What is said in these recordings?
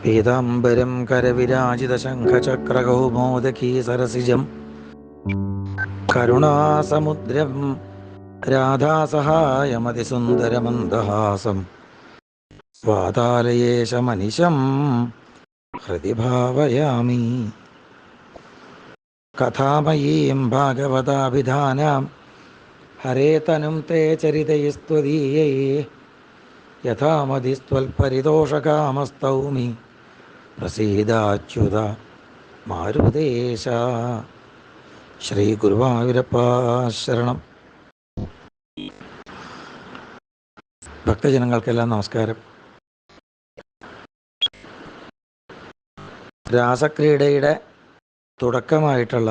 പീതാംബരം കരവിരാജിതശംഖചക്രകൗമോദകീ സരസിജം കരുണാസമുദ്രം രാധാസഹായമതിസുന്ദരമന്ദഹാസം വാതാലയേശമനിശം ഹൃദി ഭാവയാമി. കഥാമയീം ഭാഗവതാഭിധാനാം ഹരേതനും തേ ചരിതൈസ്ത്വദീയൈ യഥാമതിസ്ത്വൽപരിതോഷകാമസ്തൗമി പ്രസീദാച്യുത മാരുതേശ. ശ്രീ ഗുരുവായൂരപ്പ ശരണം. ഭക്തജനങ്ങൾക്കെല്ലാം നമസ്കാരം. രാസക്രീഡയുടെ തുടക്കമായിട്ടുള്ള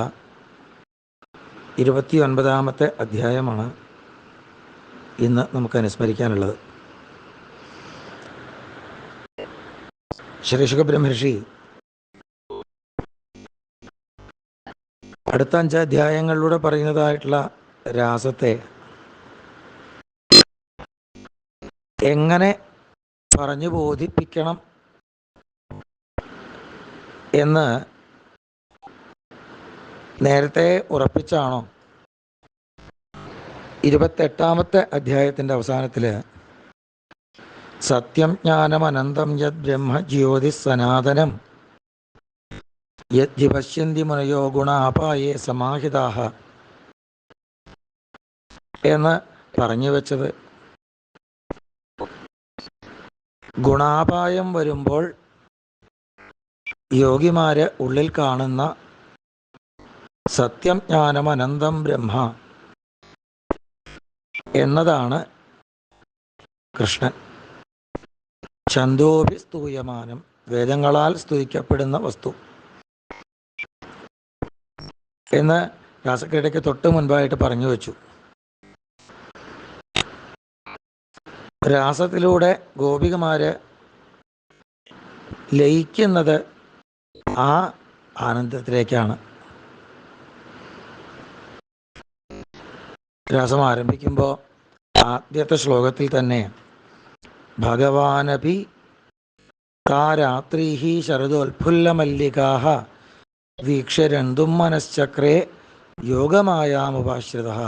29ാമത്തെ അധ്യായമാണ് ഇന്ന് നമുക്ക് അനുസ്മരിക്കാനുള്ളത്. ശ്രീ ശുകബ്രഹ്മർഷി അടുത്ത 5 അധ്യായങ്ങളിലൂടെ പറയുന്നതായിട്ടുള്ള രാസത്തെ എങ്ങനെ പറഞ്ഞു ബോധിപ്പിക്കണം എന്ന് നേരത്തെ ഉറപ്പിച്ചാണോ 28ാമത്തെ അധ്യായത്തിൻ്റെ അവസാനത്തിൽ സത്യം ജ്ഞാനം അനന്തം യത് ബ്രഹ്മ ജ്യോതി സനാതനം യത് ജിപശ്യന്തി മുനയോ ഗുണാപായേ സമാഹിതാഹ എന്ന് പറഞ്ഞു വെച്ചത്, ഗുണാപായം വരുമ്പോൾ യോഗിമാര് ഉള്ളിൽ കാണുന്ന സത്യം ജ്ഞാനം അനന്തം ബ്രഹ്മ എന്നതാണ് കൃഷ്ണൻ. ഛന്ദോഭി സ്തൂയമാനം, വേദങ്ങളാൽ സ്തുതിക്കപ്പെടുന്ന വസ്തു എന്ന് രാസക്രീഡയ്ക്ക് തൊട്ട് മുൻപായിട്ട് പറഞ്ഞു വച്ചു. രാസത്തിലൂടെ ഗോപികമാര് ലയിക്കുന്നത് ആ ആനന്ദത്തിലേക്കാണ്. രാസം ആരംഭിക്കുമ്പോൾ ആദ്യത്തെ ശ്ലോകത്തിൽ തന്നെ ഭഗവാനപി കാരാത്രീഹി ശരദോത്ഫുല്ലമല്ലികാഹ വീക്ഷ്യരന്തും മനശ്ചക്രേ യോഗമായാമുപാശ്രിതഃ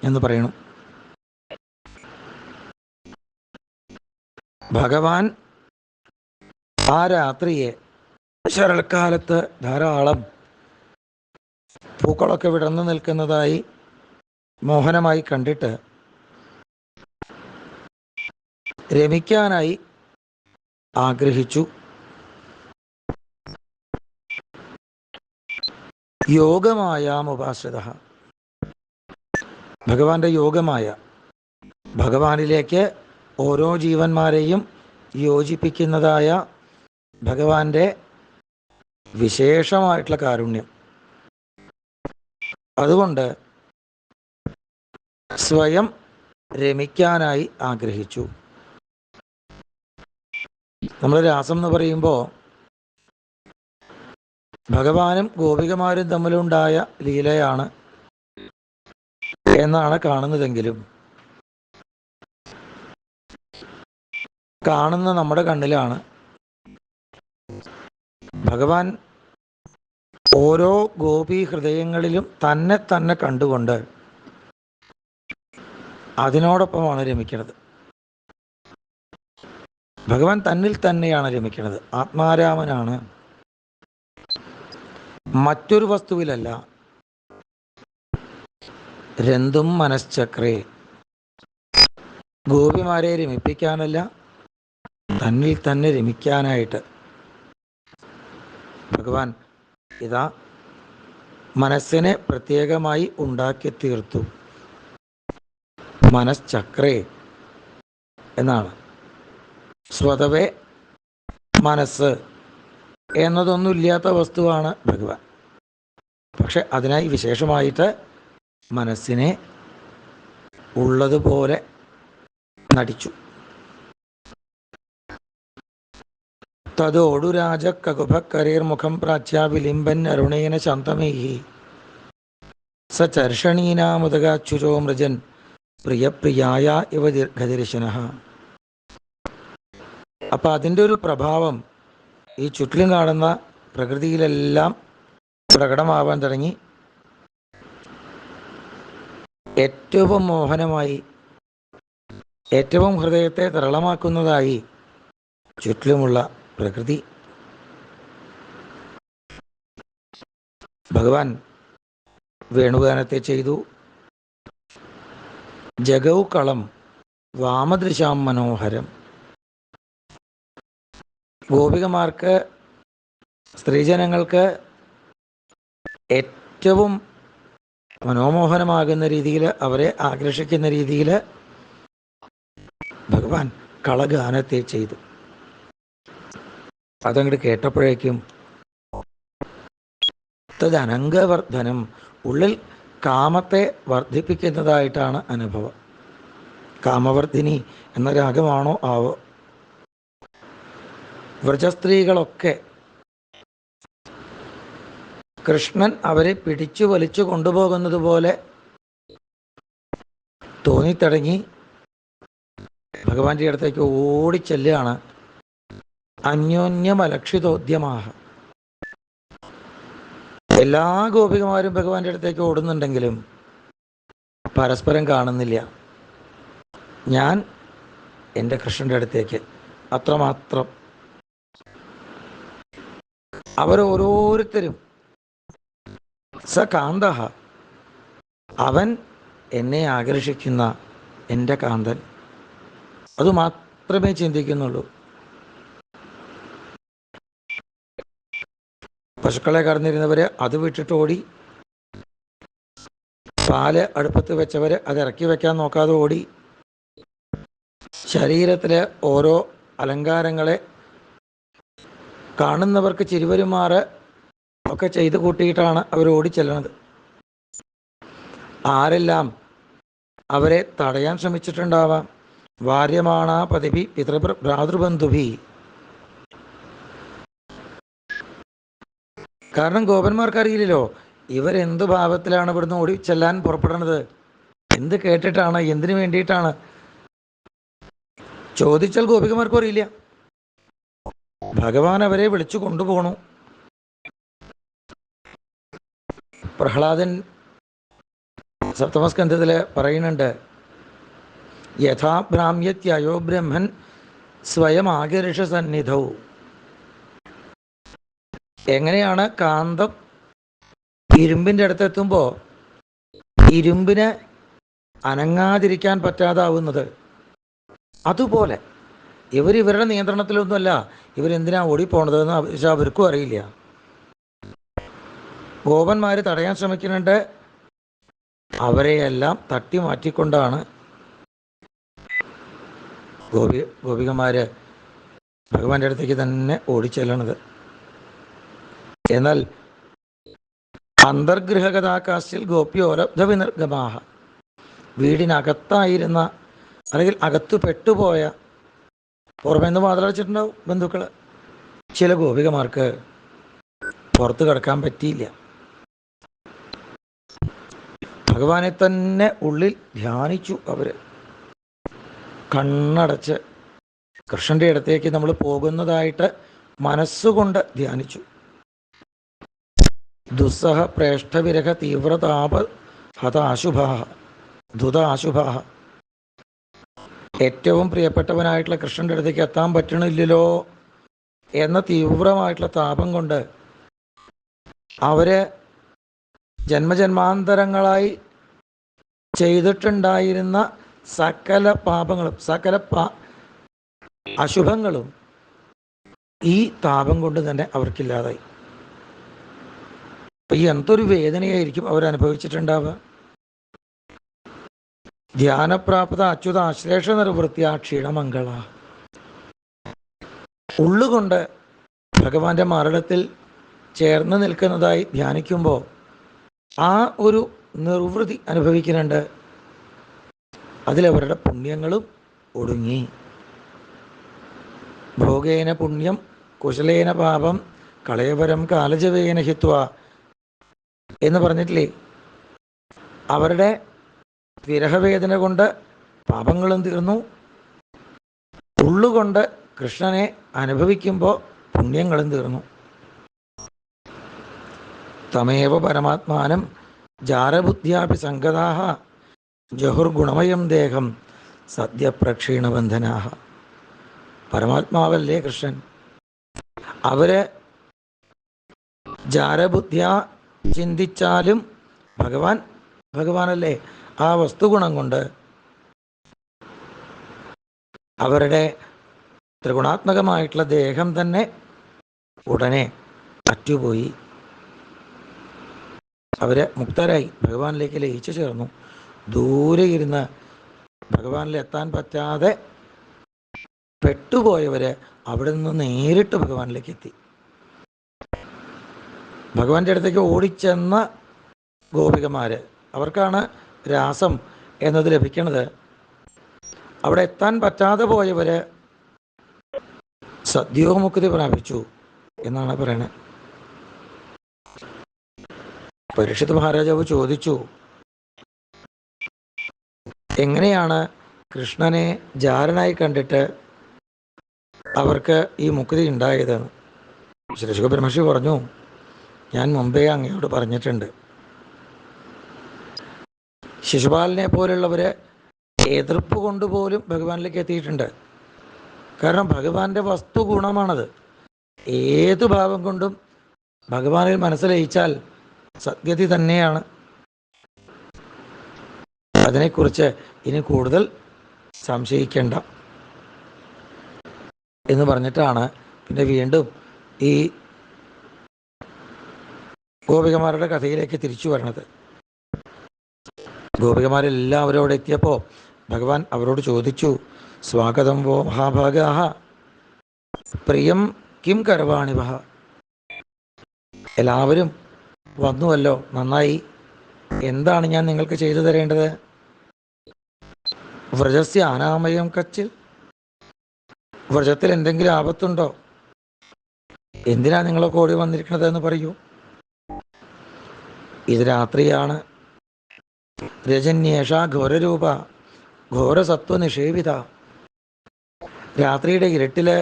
എന്ന് പറയണം. ഭഗവാൻ ആ രാത്രിയെ, ശരൽക്കാലത്ത് ധാരാളം പൂക്കളൊക്കെ വിടർന്നു നിൽക്കുന്നതായി മോഹനമായി കണ്ടിട്ട് രമിക്കാനായി ആഗ്രഹിച്ചു. യോഗമായാമുപാശ്രിതഃ, ഭഗവാന്റെ യോഗമായ, ഭഗവാനിലേക്ക് ഓരോ ജീവന്മാരെയും യോജിപ്പിക്കുന്നതായ ഭഗവാന്റെ വിശേഷമായിട്ടുള്ള കാരുണ്യം. അതുകൊണ്ട് സ്വയം രമിക്കാനായി ആഗ്രഹിച്ചു. നമ്മൾ രാസം എന്ന് പറയുമ്പോൾ ഭഗവാനും ഗോപികമാരും തമ്മിലുണ്ടായ ലീലയാണ് എന്നാണ് കാണുന്നതെങ്കിലും കാണുന്ന നമ്മുടെ കണ്ണിലാണ് ഭഗവാൻ ഓരോ ഗോപി ഹൃദയങ്ങളിലും തന്നെ തന്നെ കണ്ടുകൊണ്ട് അതിനോടൊപ്പമാണ് രമിക്കുന്നത്. ഭഗവാൻ തന്നിൽ തന്നെയാണ് രമിക്കുന്നത്. ആത്മാരാമനാണ്, മറ്റൊരു വസ്തുവിലല്ല. രന്തും മനശ്ചക്രേ, ഗോപിമാരെ രമിപ്പിക്കാനല്ല, തന്നിൽ തന്നെ രമിക്കാനായിട്ട് ഭഗവാൻ ഇതാ മനസ്സിനെ പ്രത്യേകമായി ഉണ്ടാക്കി തീർത്തു. മനശ്ചക്രേ എന്നാണ്. സ്വതവേ മനസ്സ് എന്നതൊന്നുമില്ലാത്ത വസ്തുവാണ് ഭഗവാൻ. പക്ഷെ അതിനായി വിശേഷമായിട്ട് മനസ്സിനെ ഉള്ളതുപോലെ നടിച്ചു. തതോടു രാജകകുഭക്കരേർമുഖം പ്രാച്യാവിലിംബൻ അരുണേന ശാന്തമേഹി സചർഷണീനാമുദകാച്യുചോ മൃജൻ പ്രിയപ്രിയായ ഇവ ദീർഘദർശനഃ. അപ്പം അതിൻ്റെ ഒരു പ്രഭാവം ഈ ചുറ്റിലും കാണുന്ന പ്രകൃതിയിലെല്ലാം പ്രകടമാവാൻ തുടങ്ങി. ഏറ്റവും മോഹനമായി, ഏറ്റവും ഹൃദയത്തെ തരളമാക്കുന്നതായി ചുറ്റിലുമുള്ള പ്രകൃതി. ഭഗവാൻ വേണുഗാനത്തെ ചെയ്തു. ജഗൗ കളം വാമദൃശാം മനോഹരം. ഗോപികമാർക്ക്, സ്ത്രീജനങ്ങൾക്ക് ഏറ്റവും മനോമോഹനമാകുന്ന രീതിയിൽ, അവരെ ആകർഷിക്കുന്ന രീതിയിൽ ഭഗവാൻ കളഗാനത്തെ ചെയ്തു. അതങ്ങോട്ട് കേട്ടപ്പോഴേക്കും തദനംഗവർദ്ധനം, ഉള്ളിൽ കാമത്തെ വർദ്ധിപ്പിക്കുന്നതായിട്ടാണ് അനുഭവം. കാമവർദ്ധിനി എന്ന രാഗമാണോ ആവോ. വ്രജസ്ത്രീകളൊക്കെ കൃഷ്ണൻ അവരെ പിടിച്ചു വലിച്ചു കൊണ്ടുപോകുന്നത് പോലെ തോന്നിത്തടങ്ങി ഭഗവാന്റെ അടുത്തേക്ക് ഓടിച്ചെല്ലുകയാണ്. അന്യോന്യമലക്ഷിതോദ്യമാഹ. എല്ലാ ഗോപികമാരും ഭഗവാന്റെ അടുത്തേക്ക് ഓടുന്നുണ്ടെങ്കിലും പരസ്പരം കാണുന്നില്ല. ഞാൻ എൻ്റെ കൃഷ്ണൻ്റെ അടുത്തേക്ക്, അത്രമാത്രം. അവരോരോരുത്തരും സ കാന്തഃ, അവൻ എന്നെ ആകർഷിക്കുന്ന എൻ്റെ കാന്തൻ, അതുമാത്രമേ ചിന്തിക്കുന്നുള്ളൂ. പശുക്കളെ കറന്നിരുന്നവർ അത് വിട്ടിട്ട് ഓടി. പാല് അടുപ്പത്ത് വെച്ചവർ അത് ഇറക്കി വെക്കാൻ നോക്കാതെ ഓടി. ശരീരത്തിലെ ഓരോ അലങ്കാരങ്ങളെ കാണുന്നവർക്ക് ചിരിവരുമാറ് ഒക്കെ ചെയ്ത് കൂട്ടിയിട്ടാണ് അവർ ഓടിച്ചെല്ലുന്നത്. ആരെല്ലാം അവരെ തടയാൻ ശ്രമിച്ചിട്ടുണ്ടാവാം. വാര്യമാണ പതിഭി ഭ്രാതൃബന്ധുഭി. കാരണം ഗോപന്മാർക്കറിയില്ലല്ലോ ഇവരെന്ത് ഭാവത്തിലാണ് ഇവിടുന്ന് ഓടിച്ചെല്ലാൻ പുറപ്പെടുന്നത്, എന്ത് കേട്ടിട്ടാണ്, എന്തിനു വേണ്ടിയിട്ടാണ്. ചോദിച്ചാൽ ഗോപികമാർക്കും അറിയില്ല. ഭഗവാൻ അവരെ വിളിച്ചു കൊണ്ടുപോണു. പ്രഹ്ലാദൻ സപ്തമസ്കന്ധത്തിൽ പറയുന്നുണ്ട്, യഥാ ഭ്രാമ്യത്യോ ബ്രഹ്മൻ സ്വയം ആകർഷ സന്നിധൗ. എങ്ങനെയാണ് കാന്തം ഇരുമ്പിൻ്റെ അടുത്തെത്തുമ്പോൾ ഇരുമ്പിന് അനങ്ങാതിരിക്കാൻ പറ്റാതാവുന്നത്, അതുപോലെ ഇവരുടെ നിയന്ത്രണത്തിലൊന്നുമല്ല. ഇവരെന്തിനാ ഓടിപ്പോണതെന്ന് അവർക്കും അറിയില്ല. ഗോപന്മാർ തടയാൻ ശ്രമിക്കുന്നുണ്ട്. അവരെയെല്ലാം തട്ടി മാറ്റിക്കൊണ്ടാണ് ഗോപികമാർ ഭഗവാന്റെ അടുത്തേക്ക് തന്നെ ഓടിച്ചെല്ലണത്. എന്നാൽ അന്തർഗൃഹകഥാകാശിൽ ഗോപ്യോരബ്ധ വിനിർഗമാഹ, വീടിനകത്തായിരുന്ന അല്ലെങ്കിൽ അകത്തു പെട്ടുപോയ, പുറമെന്ന് വാതിലടച്ചിട്ടുണ്ടാവും ബന്ധുക്കൾ, ചില ഗോപികമാർക്ക് പുറത്ത് കിടക്കാൻ പറ്റിയില്ല. ഭഗവാനെ തന്നെ ഉള്ളിൽ ധ്യാനിച്ചു. അവർ കണ്ണടച്ച് കൃഷ്ണൻ്റെ അടുത്തേക്ക് നമ്മൾ പോകുന്നതായിട്ട് മനസ്സുകൊണ്ട് ധ്യാനിച്ചു. ദുസ്സഹ പ്രേഷ്ഠവിരഹ തീവ്രതാപ ഹതാശുഭാ ധുതാശുഭാ. ഏറ്റവും പ്രിയപ്പെട്ടവനായിട്ടുള്ള കൃഷ്ണൻ്റെ അടുത്തേക്ക് എത്താൻ പറ്റണില്ലല്ലോ എന്ന തീവ്രമായിട്ടുള്ള താപം കൊണ്ട് അവര് ജന്മജന്മാന്തരങ്ങളായി ചെയ്തിട്ടുണ്ടായിരുന്ന സകല പാപങ്ങളും സകല അശുഭങ്ങളും ഈ താപം കൊണ്ട് തന്നെ അവർക്കില്ലാതായി. അപ്പം ഈ എന്തൊരു വേദനയായിരിക്കും അവരനുഭവിച്ചിട്ടുണ്ടാവുക. ധ്യാനപ്രാപ്ത അച്യുത ആശ്ലേഷ നിർവൃത്തിയ ക്ഷീണമംഗള. ഉള്ളുകൊണ്ട് ഭഗവാന്റെ മരണത്തിൽ ചേർന്ന് നിൽക്കുന്നതായി ധ്യാനിക്കുമ്പോൾ ആ ഒരു നിർവൃതി അനുഭവിക്കുന്നുണ്ട്. അതിലവരുടെ പുണ്യങ്ങളും ഒടുങ്ങി. ഭോഗേന പുണ്യം കുശലേന പാപം കളയവരം കാലജവേന ഹിത്വ എന്ന് പറഞ്ഞിട്ടില്ലേ. അവരുടെ വിരഹവേദന കൊണ്ട് പാപങ്ങളും തീർന്നു. ഉള്ളുകൊണ്ട് കൃഷ്ണനെ അനുഭവിക്കുമ്പോൾ പുണ്യങ്ങളും തീർന്നു. തമേവ പരമാത്മാനം ജാരബുദ്ധ്യാപി സംഗതാഹ ജഹുർഗുണമയം ദേഹം സദ്യപ്രക്ഷീണബന്ധനാഹ. പരമാത്മാവല്ലേ കൃഷ്ണൻ. അവര് ജാരബുദ്ധ്യ ചിന്തിച്ചാലും ഭഗവാനല്ലേ. ആ വസ്തുഗുണം കൊണ്ട് അവരുടെ ത്രിഗുണാത്മകമായിട്ടുള്ള ദേഹം തന്നെ ഉടനെ അറ്റുപോയി. അവരെ മുക്തരായി, ഭഗവാനിലേക്ക് ലയിച്ചു ചേർന്നു. ദൂരെ ഇരുന്ന് ഭഗവാനിൽ എത്താൻ പറ്റാതെ പെട്ടുപോയവര് അവിടെ നിന്ന് നേരിട്ട് ഭഗവാനിലേക്ക് എത്തി. ഭഗവാന്റെ അടുത്തേക്ക് ഓടിച്ചെന്ന ഗോപികമാര്, അവർക്കാണ് രാസം എന്നത് ലഭിക്കുന്നത്. അവിടെ എത്താൻ പറ്റാതെ പോയവര് സദ്യോമുക്തി പ്രാപിച്ചു എന്നാണ് പറയുന്നത്. പരീക്ഷിത് മഹാരാജാവ് ചോദിച്ചു, എങ്ങനെയാണ് കൃഷ്ണനെ ജാരനായി കണ്ടിട്ട് അവർക്ക് ഈ മുക്തി ഉണ്ടായതെന്ന്. ശ്രീ ശുഖബ്രഹ്മർഷി പറഞ്ഞു, ഞാൻ മുമ്പേ അങ്ങയോട് പറഞ്ഞിട്ടുണ്ട്, ശിശുപാലനെ പോലുള്ളവര് എതിർപ്പ് കൊണ്ടുപോലും ഭഗവാനിലേക്ക് എത്തിയിട്ടുണ്ട്. കാരണം ഭഗവാന്റെ വസ്തു ഗുണമാണത്. ഏത് ഭാവം കൊണ്ടും ഭഗവാനിൽ മനസ്സിലയിച്ചാൽ സദ്ഗതി തന്നെയാണ്. അതിനെക്കുറിച്ച് ഇനി കൂടുതൽ സംശയിക്കേണ്ട എന്ന് പറഞ്ഞിട്ടാണ് പിന്നെ വീണ്ടും ഈ ഗോപികമാരുടെ കഥയിലേക്ക് തിരിച്ചു വരണത്. ഗോപികമാരെല്ലാവരും അവിടെ എത്തിയപ്പോൾ ഭഗവാൻ അവരോട് ചോദിച്ചു, സ്വാഗതം വോ മഹാഭാഗാഹ പ്രിയം കിം കരവാണിവഹ. എല്ലാവരും വന്നുവല്ലോ, നന്നായി. എന്താണ് ഞാൻ നിങ്ങൾക്ക് ചെയ്തു തരേണ്ടത്? വ്രജസ്യ അനാമയം കച്ചിൽ. വ്രജത്തിൽ എന്തെങ്കിലും ആപത്തുണ്ടോ? എന്തിനാ നിങ്ങളൊക്കെ ഓടി വന്നിരിക്കുന്നത് എന്ന് പറയൂ. ഇത് രാത്രിയാണ്. രജന്യേഷ ഘോരരൂപ ഘോരസത്വ നിഷേവിത. രാത്രിയുടെ ഇരുട്ടില്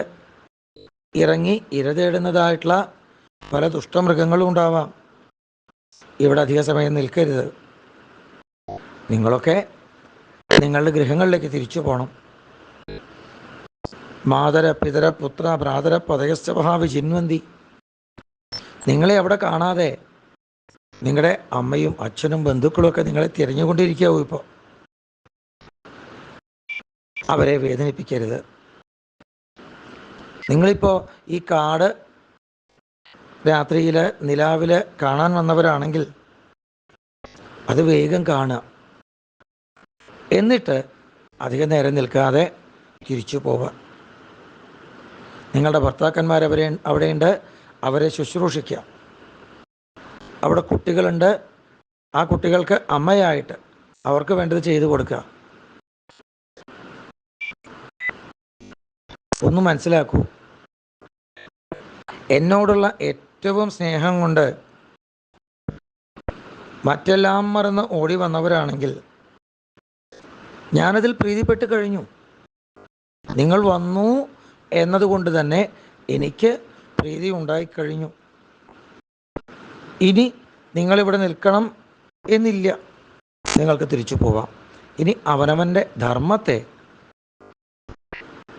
ഇറങ്ങി ഇര തേടുന്നതായിട്ടുള്ള പല ദുഷ്ടമൃഗങ്ങളും ഉണ്ടാവാം. ഇവിടെ അധിക സമയം നിൽക്കരുത്. നിങ്ങളൊക്കെ നിങ്ങളുടെ ഗൃഹങ്ങളിലേക്ക് തിരിച്ചു പോകണം. മാതര പിതര പുത്ര ഭ്രാതര പതയസ്വഭാവി ചിന്വന്തി. നിങ്ങളെ അവിടെ കാണാതെ നിങ്ങളുടെ അമ്മയും അച്ഛനും ബന്ധുക്കളും ഒക്കെ നിങ്ങളെ തിരഞ്ഞുകൊണ്ടിരിക്കാവൂ. ഇപ്പോൾ അവരെ വേദനിപ്പിക്കരുത്. നിങ്ങളിപ്പോൾ ഈ കാട് രാത്രിയിൽ നിലാവിൽ കാണാൻ വന്നവരാണെങ്കിൽ അത് വേഗം കാണുക. എന്നിട്ട് അധികം നേരം നിൽക്കാതെ തിരിച്ചു പോവുക. നിങ്ങളുടെ ഭർത്താക്കന്മാരവരെ അവിടെയുണ്ട്, അവരെ ശുശ്രൂഷിക്കുക. അവിടെ കുട്ടികളുണ്ട്, ആ കുട്ടികൾക്ക് അമ്മയായിട്ട് അവർക്ക് വേണ്ടത് ചെയ്തു കൊടുക്കുക. ഒന്ന് മനസ്സിലാക്കൂ, എന്നോടുള്ള ഏറ്റവും സ്നേഹം കൊണ്ട് മറ്റെല്ലാം മറന്ന് ഓടി വന്നവരാണെങ്കിൽ ഞാനതിൽ പ്രീതിപ്പെട്ട് കഴിഞ്ഞു. നിങ്ങൾ വന്നു എന്നതുകൊണ്ട് തന്നെ എനിക്ക് പ്രീതി ഉണ്ടായിക്കഴിഞ്ഞു. ഇനി നിങ്ങളിവിടെ നിൽക്കണം എന്നില്ല, നിങ്ങൾക്ക് തിരിച്ചു പോവാം. ഇനി അവനവൻ്റെ ധർമ്മത്തെ,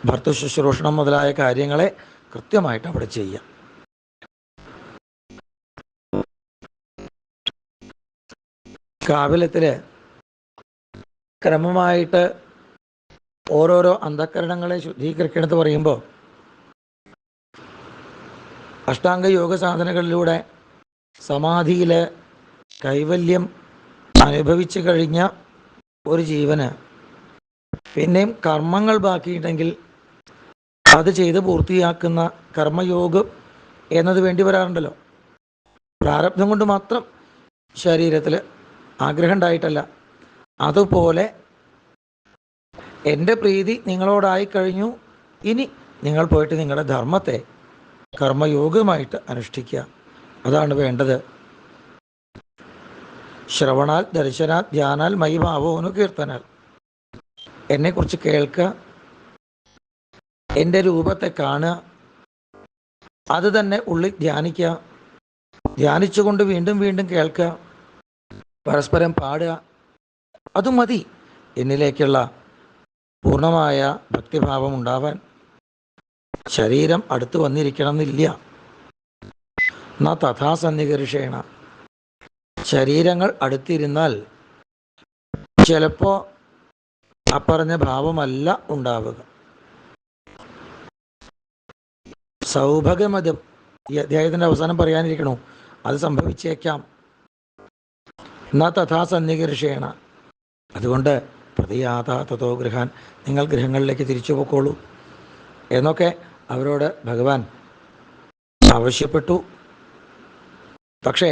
ഭർത്തൃശുശ്രൂഷണം മുതലായ കാര്യങ്ങളെ കൃത്യമായിട്ട് അവിടെ ചെയ്യാം. കാവ്യത്തില് ക്രമമായിട്ട് ഓരോരോ അന്ധക്കരണങ്ങളെ ശുദ്ധീകരിക്കണമെന്ന് പറയുമ്പോൾ അഷ്ടാംഗ യോഗ സാധനകളിലൂടെ സമാധിയിൽ കൈവല്യം അനുഭവിച്ചു കഴിഞ്ഞ ഒരു ജീവന് പിന്നെയും കർമ്മങ്ങൾ ബാക്കിയിട്ടുണ്ടെങ്കിൽ അത് ചെയ്ത് പൂർത്തിയാക്കുന്ന കർമ്മയോഗം എന്നത് വേണ്ടി വരാറുണ്ടല്ലോ. പ്രാരബ്ധം കൊണ്ട് മാത്രം ശരീരത്തിൽ ആഗ്രഹം ഉണ്ടായിട്ടല്ല. അതുപോലെ എൻ്റെ പ്രീതി നിങ്ങളോടായി കഴിഞ്ഞു, ഇനി നിങ്ങൾ പോയിട്ട് നിങ്ങളുടെ ധർമ്മത്തെ കർമ്മയോഗമായിട്ട് അനുഷ്ഠിക്കുക. അതാണ് വേണ്ടത്. ശ്രവണാൽ ദർശനാൽ ധ്യാനാൽ മയി ഭാവോനു കീർത്തനാൽ. എന്നെക്കുറിച്ച് കേൾക്കുക, എൻ്റെ രൂപത്തെ കാണുക, അത് തന്നെ ഉള്ളിൽ ധ്യാനിക്കുക, ധ്യാനിച്ചുകൊണ്ട് വീണ്ടും വീണ്ടും കേൾക്കുക, പരസ്പരം പാടുക. അത് മതി എന്നിലേക്കുള്ള പൂർണ്ണമായ ഭക്തിഭാവം ഉണ്ടാവാൻ. ശരീരം അടുത്ത് വന്നിരിക്കണം എന്നില്ല. ന തഥാ സന്നികർഷേണ. ശരീരങ്ങൾ അടുത്തിരുന്നാൽ ചിലപ്പോൾ അപ്പറഞ്ഞ ഭാവമല്ല ഉണ്ടാവുക. സൗഭാഗ്യമതം ഈ അധ്യായത്തിൻ്റെ അവസാനം പറയാനിരിക്കണു, അത് സംഭവിച്ചേക്കാം. ന തഥാ സന്നികർഷേണ. അതുകൊണ്ട് പ്രതിയാത തതോ ഗൃഹാൻ, നിങ്ങൾ ഗൃഹങ്ങളിലേക്ക് തിരിച്ചു പോയിക്കോളൂ എന്നൊക്കെ അവരോട് ഭഗവാൻ ആവശ്യപ്പെട്ടു. പക്ഷേ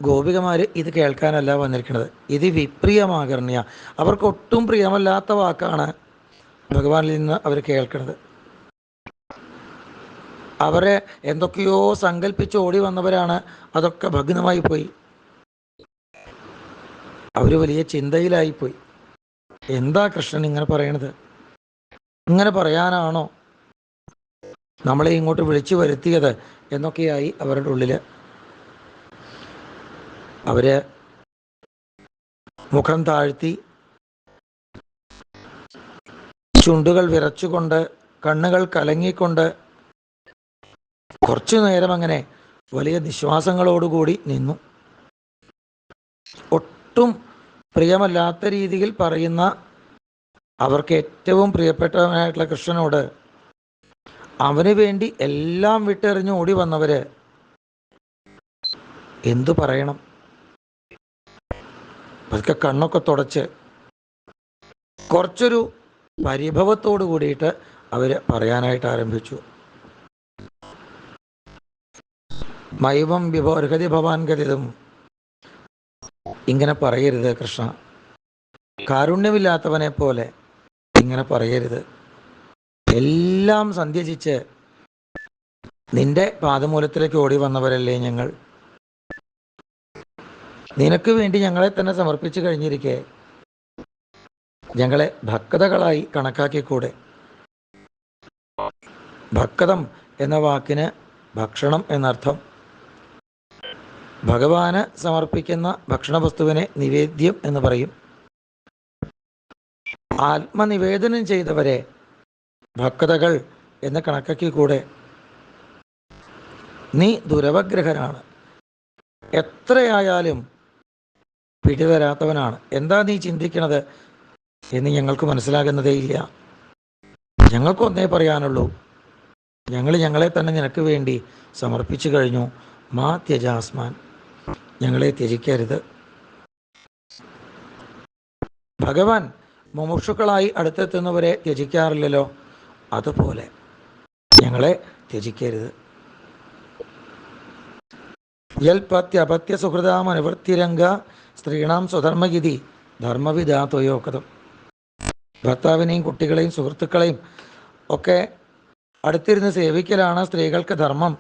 ഗോപികമാർ ഇത് കേൾക്കാനല്ല വന്നിരിക്കുന്നത്. ഇത് വിപ്രിയമാകർണ്യ, അവർക്കൊട്ടും പ്രിയമല്ലാത്ത വാക്കാണ് ഭഗവാനിൽ നിന്ന് അവർ കേൾക്കുന്നത്. അവരെ എന്തൊക്കെയോ സങ്കല്പിച്ച് ഓടി വന്നവരാണ്, അതൊക്കെ ഭഗ്നമായി പോയി. അവർ വലിയ ചിന്തയിലായിപ്പോയി. എന്താ കൃഷ്ണൻ ഇങ്ങനെ പറയണത്? ഇങ്ങനെ പറയാനാണോ നമ്മളെ ഇങ്ങോട്ട് വിളിച്ചു വരുത്തിയത് എന്നൊക്കെയായി അവരുടെ ഉള്ളിൽ. അവര് മുഖം താഴ്ത്തി, ചുണ്ടുകൾ വിറച്ചുകൊണ്ട്, കണ്ണുകൾ കലങ്ങിക്കൊണ്ട് കുറച്ചു നേരം അങ്ങനെ വലിയ നിശ്വാസങ്ങളോടുകൂടി നിന്നു. ഒട്ടും പ്രിയമല്ലാത്ത രീതിയിൽ പറയുന്ന അവർക്ക് ഏറ്റവും പ്രിയപ്പെട്ടവനായിട്ടുള്ള കൃഷ്ണനോട് അവന് വേണ്ടി എല്ലാം വിട്ടെറിഞ്ഞ് ഓടി വന്നവര് എന്തു പറയണം? അതൊക്കെ കണ്ണൊക്കെ തുടച്ച് കുറച്ചൊരു പരിഭവത്തോട് കൂടിയിട്ട് അവർ പറയാനായിട്ട് ആരംഭിച്ചു. മൈവം വിഭോർഹതി ഭവാൻ ഗതിതും. ഇങ്ങനെ പറയരുത് കൃഷ്ണ, കാരുണ്യമില്ലാത്തവനെ പോലെ ഇങ്ങനെ പറയരുത്. എല്ലാം സന്ധ്യജിച്ച് നിന്റെ പാദമൂലത്തിലേക്ക് ഓടി വന്നവരല്ലേ ഞങ്ങൾ. നിനക്ക് വേണ്ടി ഞങ്ങളെ തന്നെ സമർപ്പിച്ചു കഴിഞ്ഞിരിക്കെ ഞങ്ങളെ ഭക്തകളായി കണക്കാക്കിക്കൂടെ? ഭക്തം എന്ന വാക്കിന് ഭക്ഷണം എന്നർത്ഥം. ഭഗവാന് സമർപ്പിക്കുന്ന ഭക്ഷണവസ്തുവിനെ നിവേദ്യം എന്ന് പറയും. ആത്മനിവേദനം ചെയ്തവരെ ഭക്തകൾ എന്ന് കണക്കാക്കിക്കൂടെ? നീ ദുരവഗ്രഹനാണ്, എത്രയായാലും പിടിതരാത്തവനാണ്. എന്താ നീ ചിന്തിക്കണത് എന്ന് ഞങ്ങൾക്ക് മനസ്സിലാകുന്നതേയില്ല. ഞങ്ങൾക്കൊന്നേ പറയാനുള്ളൂ, ഞങ്ങൾ ഞങ്ങളെ തന്നെ നിനക്ക് വേണ്ടി സമർപ്പിച്ചു കഴിഞ്ഞു. മാ ത്യജാസ്മാൻ, ഞങ്ങളെ ത്യജിക്കരുത്. ഭഗവാൻ മുമുക്ഷുക്കളായി അടുത്തെത്തുന്നവരെ ത്യജിക്കാറില്ലല്ലോ, അതുപോലെ ഞങ്ങളെ ത്യജിക്കരുത്. യൽപത്യപത്യ സുഹൃതാമനുവർത്തിരംഗ സ്ത്രീണാം സ്വധർമ്മഗിതി ധർമ്മവിധാത്വയോക്തം. ഭർത്താവിനെയും കുട്ടികളെയും സുഹൃത്തുക്കളെയും ഒക്കെ അടുത്തിരുന്ന് സേവിക്കലാണ് സ്ത്രീകൾക്ക് ധർമ്മം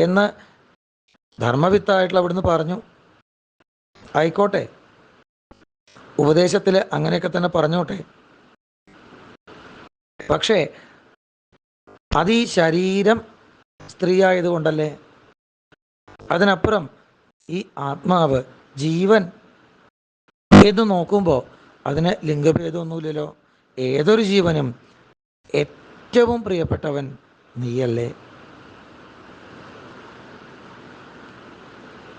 എന്ന് ധർമ്മവിത്തായിട്ടുള്ള അവിടുന്ന് പറഞ്ഞു. ആയിക്കോട്ടെ, ഉപദേശത്തിൽ അങ്ങനെയൊക്കെ തന്നെ പറഞ്ഞോട്ടെ. പക്ഷേ അത് ഈ ശരീരം സ്ത്രീ ആയതുകൊണ്ടല്ലേ. അതിനപ്പുറം ഈ ആത്മാവ്, ജീവൻ എന്ന് നോക്കുമ്പോൾ അതിന് ലിംഗഭേദമൊന്നുമില്ലല്ലോ. ഏതൊരു ജീവനും ഏറ്റവും പ്രിയപ്പെട്ടവൻ നീയല്ലേ.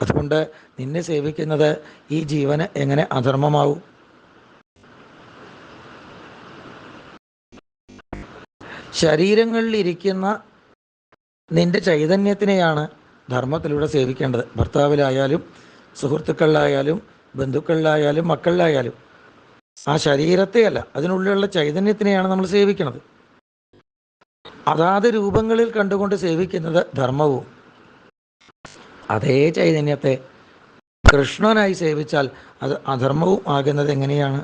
അതുകൊണ്ട് നിന്നെ സേവിക്കുന്നത് ഈ ജീവന് എങ്ങനെ അധർമ്മമാവും? ശരീരങ്ങളിലിരിക്കുന്ന നിന്റെ ചൈതന്യത്തിനെയാണ് ധർമ്മത്തിലൂടെ സേവിക്കേണ്ടത്. ഭർത്താവിലായാലും സുഹൃത്തുക്കളിലായാലും ബന്ധുക്കളിലായാലും മക്കളിലായാലും ആ ശരീരത്തെയല്ല, അതിനുള്ളിലുള്ള ചൈതന്യത്തിനെയാണ് നമ്മൾ സേവിക്കുന്നത്. അതാത് രൂപങ്ങളിൽ കണ്ടുകൊണ്ട് സേവിക്കുന്നത് ധർമ്മവും. അതേ ചൈതന്യത്തെ കൃഷ്ണനായി സേവിച്ചാൽ അത് അധർമ്മവും ആകുന്നത് എങ്ങനെയാണ്?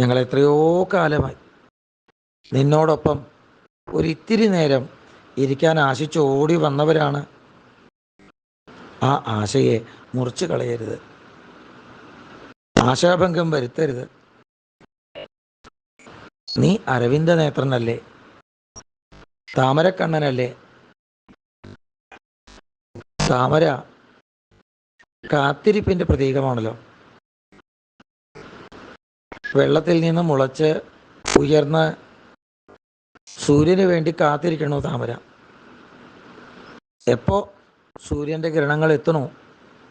ഞങ്ങൾ എത്രയോ കാലമായി നിന്നോടൊപ്പം ഒരിത്തിരി നേരം ഇരിക്കാൻ ആശിച്ച് ഓടി വന്നവരാണ്. ആ ആശയെ മുറിച്ചു കളയരുത്, ആശാഭംഗം വരുത്തരുത്. നീ അരവിന്ദ നേത്രനല്ലേ, താമരക്കണ്ണനല്ലേ? താമര കാത്തിരിപ്പിൻ്റെ പ്രതീകമാണല്ലോ. വെള്ളത്തിൽ നിന്ന് മുളച്ച് ഉയർന്ന് സൂര്യന് വേണ്ടി കാത്തിരിക്കണോ താമര. എപ്പോ സൂര്യൻ്റെ കിരണങ്ങൾ എത്തണോ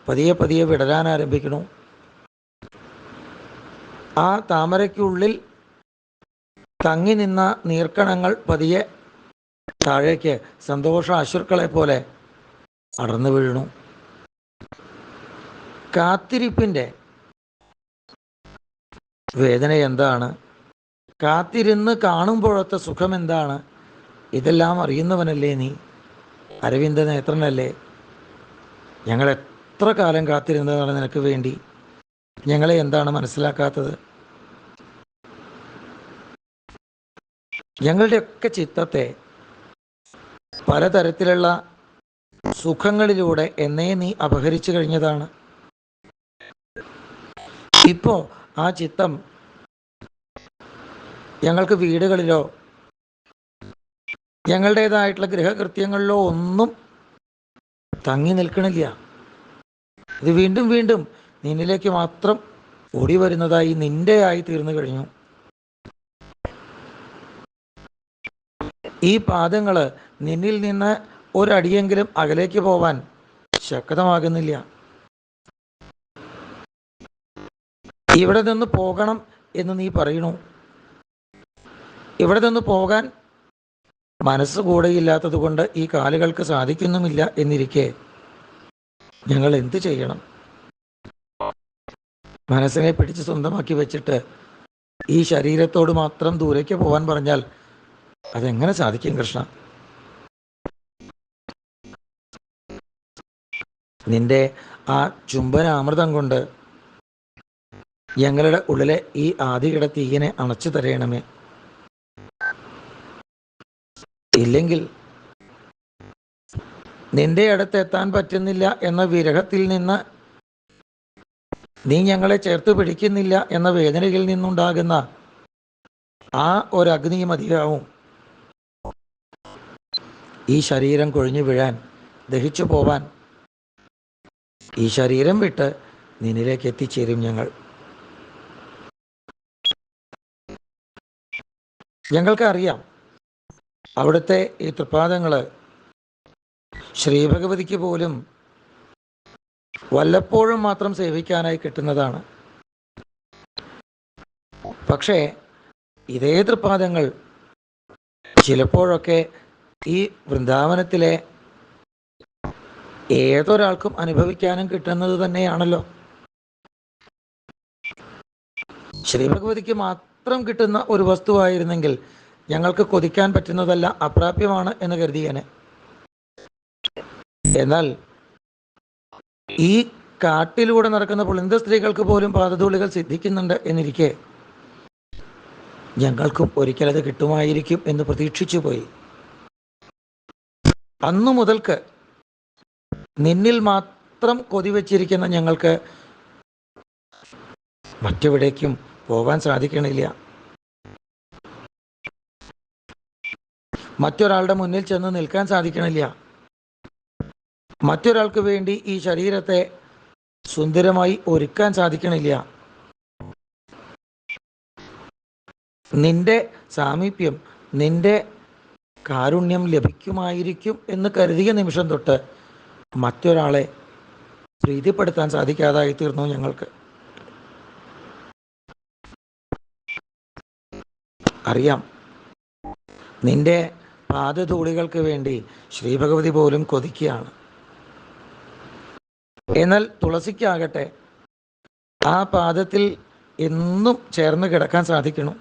പതിയെ പതിയെ വിടരാൻ ആരംഭിക്കണു. ആ താമരയ്ക്കുള്ളിൽ തങ്ങി നിന്ന നീർക്കണങ്ങൾ പതിയെ താഴേക്ക് സന്തോഷ അശ്രുക്കളെ പോലെ അടർന്നു വീഴണു. കാത്തിരിപ്പിൻ്റെ വേദന എന്താണ്, കാത്തിരുന്ന് കാണുമ്പോഴത്തെ സുഖം എന്താണ്, ഇതെല്ലാം അറിയുന്നവനല്ലേ നീ, അരവിന്ദ നേത്രനല്ലേ? ഞങ്ങൾ എത്ര കാലം കാത്തിരുന്നതാണ് നിനക്ക് വേണ്ടി. ഞങ്ങളെ എന്താണ് മനസ്സിലാക്കാത്തത്? ഞങ്ങളുടെയൊക്കെ ചിത്തത്തെ പലതരത്തിലുള്ള സുഖങ്ങളിലൂടെ എന്നേ നീ അപഹരിച്ചു കഴിഞ്ഞതാണ്. ഇപ്പോൾ ആ ചിത്തം ഞങ്ങൾക്ക് വീടുകളിലോ ഞങ്ങളുടേതായിട്ടുള്ള ഗൃഹകൃത്യങ്ങളിലോ ഒന്നും തങ്ങി നിൽക്കണില്ല. ഇത് വീണ്ടും വീണ്ടും നിന്നിലേക്ക് മാത്രം ഓടി വരുന്നതായി നിൻ്റെയായി തീർന്നു കഴിഞ്ഞു. ഈ പാദങ്ങൾ നിന്നിൽ നിന്ന് ഒരടിയെങ്കിലും അകലേക്ക് പോവാൻ ശക്തമാകുന്നില്ല. ഇവിടെ നിന്ന് പോകണം എന്ന് നീ പറയണു. ഇവിടെ നിന്ന് പോകാൻ മനസ്സ് കൂടെയില്ലാത്തത് കൊണ്ട് ഈ കാലുകൾക്ക് സാധിക്കുന്നുമില്ല എന്നിരിക്കെ ഞങ്ങൾ എന്ത് ചെയ്യണം? മനസ്സിനെ പിടിച്ച് സ്വന്തമാക്കി വെച്ചിട്ട് ഈ ശരീരത്തോട് മാത്രം ദൂരേക്ക് പോകാൻ പറഞ്ഞാൽ അതെങ്ങനെ സാധിക്കും കൃഷ്ണ? നിന്റെ ആ ചുംബനാമൃതം കൊണ്ട് ഞങ്ങളുടെ ഉള്ളിലെ ഈ ആദിയുടെ തീയിനെ അണച്ചു തരയണമേ. ഇല്ലെങ്കിൽ നിന്റെ അടുത്തെത്താൻ പറ്റുന്നില്ല എന്ന വിരഹത്തിൽ നിന്ന്, നീ ഞങ്ങളെ ചേർത്ത് പിടിക്കുന്നില്ല എന്ന വേദനയിൽ നിന്നുണ്ടാകുന്ന ആ ഒരു അഗ്നി മതിയാവും ഈ ശരീരം കൊഴിഞ്ഞു വീഴാൻ, ദഹിച്ചു പോവാൻ. ഈ ശരീരം വിട്ട് നിന്നിലേക്ക് എത്തിച്ചേരും ഞങ്ങൾ. ഞങ്ങൾക്കറിയാം അവിടുത്തെ ഈ തൃപ്പാദങ്ങൾ ശ്രീഭഗവതിക്ക് പോലും വല്ലപ്പോഴും മാത്രം സേവിക്കാനായി കിട്ടുന്നതാണ്. പക്ഷേ ഇതേ തൃപ്പാദങ്ങൾ ചിലപ്പോഴൊക്കെ ഈ വൃന്ദാവനത്തിലെ ഏതൊരാൾക്കും അനുഭവിക്കാനും കിട്ടുന്നത് തന്നെയാണല്ലോ. ശ്രീഭഗവതിക്ക് മാത്രം കിട്ടുന്ന ഒരു വസ്തുവായിരുന്നെങ്കിൽ ഞങ്ങൾക്ക് കൊതിക്കാൻ പറ്റുന്നതല്ല, അപ്രാപ്യമാണ് എന്ന് കരുതിയേനെ. എന്നാൽ ഈ കാട്ടിലൂടെ നടക്കുന്ന പുളിന്ത സ്ത്രീകൾക്ക് പോലും പാദധൂളികൾ സിദ്ധിക്കുന്നുണ്ട് എന്നിരിക്കെ ഞങ്ങൾക്കും ഒരിക്കലത് കിട്ടുമായിരിക്കും എന്ന് പ്രതീക്ഷിച്ചു പോയി. അന്നു മുതൽക്ക് നിന്നിൽ മാത്രം കൊതിവെച്ചിരിക്കുന്ന ഞങ്ങൾക്ക് മറ്റെവിടേക്കും പോകാൻ സാധിക്കണില്ല. മറ്റൊരാളുടെ മുന്നിൽ ചെന്ന് നിൽക്കാൻ സാധിക്കണില്ല. മറ്റൊരാൾക്ക് വേണ്ടി ഈ ശരീരത്തെ സുന്ദരമായി ഒരുക്കാൻ സാധിക്കണില്ല. നിന്റെ സാമീപ്യം, നിന്റെ കാരുണ്യം ലഭിക്കുമായിരിക്കും എന്ന് കരുതിയ നിമിഷം തൊട്ട് മറ്റൊരാളെ പ്രീതിപ്പെടുത്താൻ സാധിക്കാതായി തീർന്നു ഞങ്ങൾക്ക്. അറിയാം നിന്റെ പാദധൂളികൾക്ക് വേണ്ടി ശ്രീഭഗവതി പോലും കൊതിക്കുകയാണ്. എന്നാൽ തുളസിക്കാകട്ടെ ആ പാദത്തിൽ എന്നും ചേർന്ന് കിടക്കാൻ സാധിക്കണം.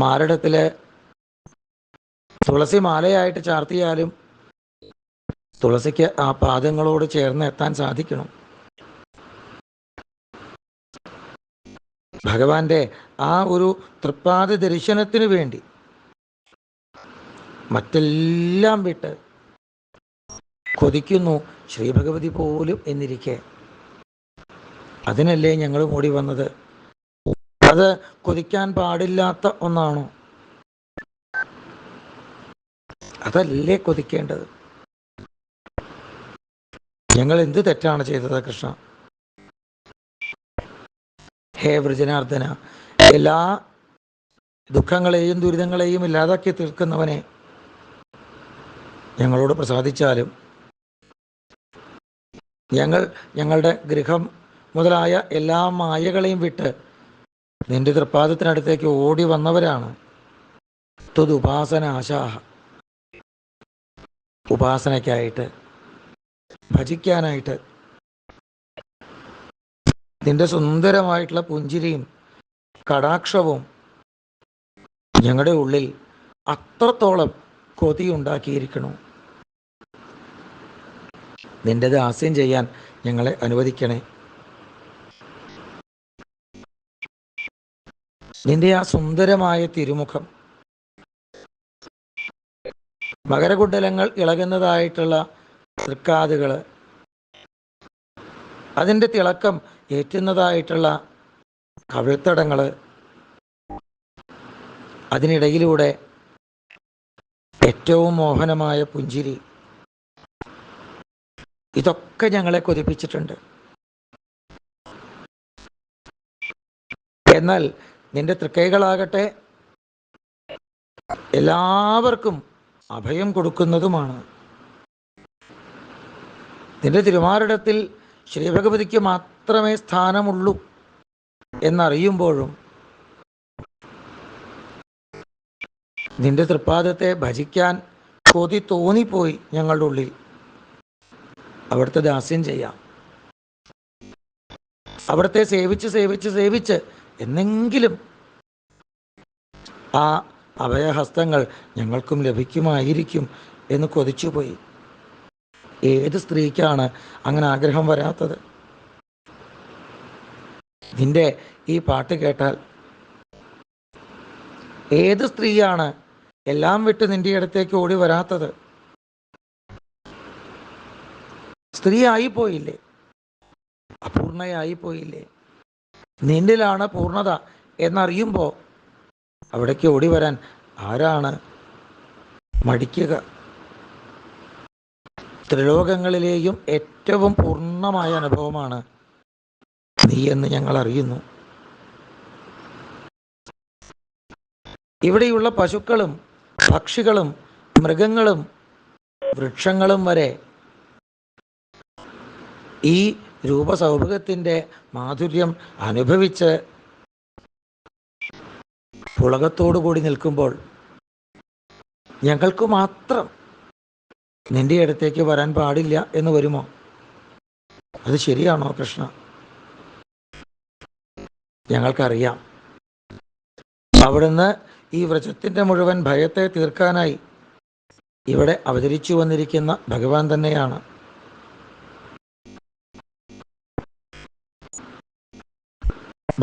മാരടത്തില് തുളസി മാലയായിട്ട് ചാർത്തിയാലും തുളസിക്ക് ആ പാദങ്ങളോട് ചേർന്ന് എത്താൻ സാധിക്കണം. ഭഗവാന്റെ ആ ഒരു തൃപ്പാദ ദർശനത്തിന് വേണ്ടി മറ്റെല്ലാം വിട്ട് കൊതിക്കുന്നു ശ്രീഭഗവതി പോലും എന്നിരിക്കെ അതിനല്ലേ ഞങ്ങൾ ഓടി വന്നത്? അത് കൊതിക്കാൻ പാടില്ലാത്ത ഒന്നാണോ? അതല്ലേ കൊതിക്കേണ്ടത്? ഞങ്ങൾ എന്ത് തെറ്റാണ് ചെയ്തത് കൃഷ്ണ? ഹേ വൃജനാർദ്ദന, എല്ലാ ദുഃഖങ്ങളെയും ദുരിതങ്ങളെയും ഇല്ലാതാക്കി തീർക്കുന്നവനെ, ഞങ്ങളോട് പ്രസാദിച്ചാലും ഞങ്ങളുടെ ഗൃഹം മുതലായ എല്ലാ മായകളെയും വിട്ട് നിന്റെ തൃപ്പാദത്തിനടുത്തേക്ക് ഓടി വന്നവരാണ്. തുതുപാസനാശാഹ, ഉപാസനയ്ക്കായിട്ട്, ഭജിക്കാനായിട്ട്. നിന്റെ സുന്ദരമായിട്ടുള്ള പുഞ്ചിരിയും കടാക്ഷവും ഞങ്ങളുടെ ഉള്ളിൽ അത്രത്തോളം കൊതിയുണ്ടാക്കിയിരിക്കണു. നിന്റെ ദാസ്യം ചെയ്യാൻ ഞങ്ങളെ അനുവദിക്കണേ. നിന്റെ ആ സുന്ദരമായ തിരുമുഖം, മകരകുണ്ഡലങ്ങൾ ഇളകുന്നതായിട്ടുള്ള തൃക്കാതുകൾ, അതിൻ്റെ തിളക്കം ഏറ്റുന്നതായിട്ടുള്ള കവിൾത്തടങ്ങൾ, അതിനിടയിലൂടെ ഏറ്റവും മോഹനമായ പുഞ്ചിരി, ഇതൊക്കെ ഞങ്ങളെ കൊതിപ്പിച്ചിട്ടുണ്ട്. എന്നാൽ നിന്റെ തൃക്കൈകളാകട്ടെ എല്ലാവർക്കും അഭയം കൊടുക്കുന്നതുമാണ്. നിന്റെ തിരുമാറിടത്തിൽ ശ്രീഭഗവതിക്ക് മാത്രമേ സ്ഥാനമുള്ളൂ എന്നറിയുമ്പോഴും നിന്റെ തൃപ്പാദത്തെ ഭജിക്കാൻ കൊതി തോന്നിപ്പോയി ഞങ്ങളുടെ ഉള്ളിൽ. അവിടുത്തെ ദാസ്യം ചെയ്യാം, അവിടുത്തെ സേവിച്ച് സേവിച്ച് സേവിച്ച് എന്നെങ്കിലും ആ അഭയഹസ്തങ്ങൾ ഞങ്ങൾക്കും ലഭിക്കുമായിരിക്കും എന്ന് കൊതിച്ചുപോയി. ഏത് സ്ത്രീക്കാണ് അങ്ങനെ ആഗ്രഹം വരാത്തത്? നിന്റെ ഈ പാട്ട് കേട്ടാൽ ഏത് സ്ത്രീയാണ് എല്ലാം വിട്ട് നിന്റെ അടുത്തേക്ക് ഓടി വരാത്തത്? സ്ത്രീ ആയിപ്പോയില്ലേ? അപൂർണയായിപ്പോയില്ലേ? നിന്നിലാണ് പൂർണ്ണത എന്നറിയുമ്പോൾ അവിടേക്ക് ഓടി വരാൻ ആരാണ് മടിക്കുക? ത്രിലോകങ്ങളിലെയും ഏറ്റവും പൂർണ്ണമായ അനുഭവമാണ് നീ എന്ന് ഞങ്ങൾ അറിയുന്നു. ഇവിടെയുള്ള പശുക്കളും പക്ഷികളും മൃഗങ്ങളും വൃക്ഷങ്ങളും വരെ ഈ രൂപസൗഭഗത്തിൻ്റെ മാധുര്യം അനുഭവിച്ച് പുളകത്തോടുകൂടി നിൽക്കുമ്പോൾ ഞങ്ങൾക്ക് മാത്രം നിന്റെ അടുത്തേക്ക് വരാൻ പാടില്ല എന്ന് വരുമോ? അത് ശരിയാണോ കൃഷ്ണ? ഞങ്ങൾക്കറിയാം, അവിടുന്ന് ഈ വ്രജത്തിൻ്റെ മുഴുവൻ ഭയത്തെ തീർക്കാനായി ഇവിടെ അവതരിച്ചു വന്നിരിക്കുന്ന ഭഗവാൻ തന്നെയാണ്.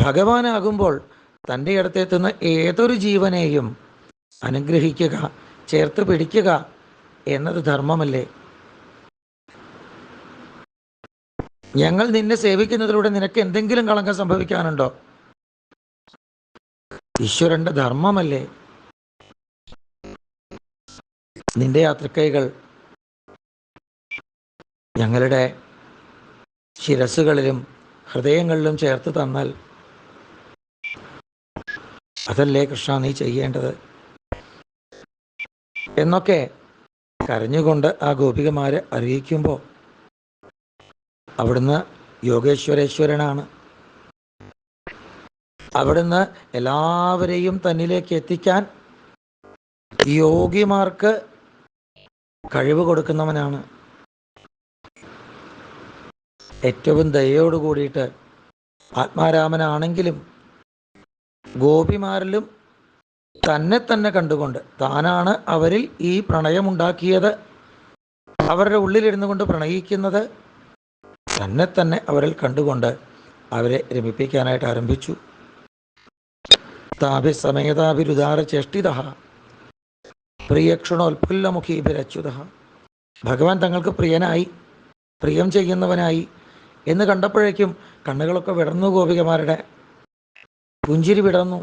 ഭഗവാനാകുമ്പോൾ തൻ്റെ അടുത്തെത്തുന്ന ഏതൊരു ജീവനെയും അനുഗ്രഹിക്കുക, ചേർത്ത് പിടിക്കുക എന്നത് ധർമ്മമല്ലേ? ഞങ്ങൾ നിന്നെ സേവിക്കുന്നതിലൂടെ നിനക്ക് എന്തെങ്കിലും കളങ്കം സംഭവിക്കാനുണ്ടോ? ഈശ്വരന്റെ ധർമ്മമല്ലേ? നിന്റെ യാത്രക്കൈകൾ ഞങ്ങളുടെ ശിരസ്സുകളിലും ഹൃദയങ്ങളിലും ചേർത്ത് തന്നാൽ അതല്ലേ കൃഷ്ണ നീ ചെയ്യേണ്ടത് എന്നൊക്കെ കരഞ്ഞുകൊണ്ട് ആ ഗോപികമാരെ അറിയിക്കുമ്പോൾ അവിടുന്ന് യോഗേശ്വരേശ്വരനാണ്. അവിടുന്ന് എല്ലാവരെയും തന്നിലേക്ക് എത്തിക്കാൻ യോഗിമാർക്ക് കഴിവ് കൊടുക്കുന്നവനാണ്. ഏറ്റവും ദയയോട് കൂടിയിട്ട് ആത്മാരാമനാണെങ്കിലും ഗോപിമാരിലും തന്നെ തന്നെ കണ്ടുകൊണ്ട് താനാണ് അവരിൽ ഈ പ്രണയമുണ്ടാക്കിയത്, അവരുടെ ഉള്ളിലിരുന്നു കൊണ്ട് പ്രണയിക്കുന്നത്, തന്നെ തന്നെ അവരിൽ കണ്ടുകൊണ്ട് അവരെ രമിപ്പിക്കാനായിട്ട് ആരംഭിച്ചു. താഭിസമേതാഭിരുദാര ചേഷ്ടിത പ്രിയക്ഷണോത്ഫുല്ലമുഖീഭിരച്യുത. ഭഗവാൻ തങ്ങൾക്ക് പ്രിയനായി, പ്രിയം ചെയ്യുന്നവനായി എന്ന് കണ്ടപ്പോഴേക്കും കണ്ണുകളൊക്കെ വിടർന്നു. ഗോപികമാരുടെ പുഞ്ചിരി വിടർന്നു.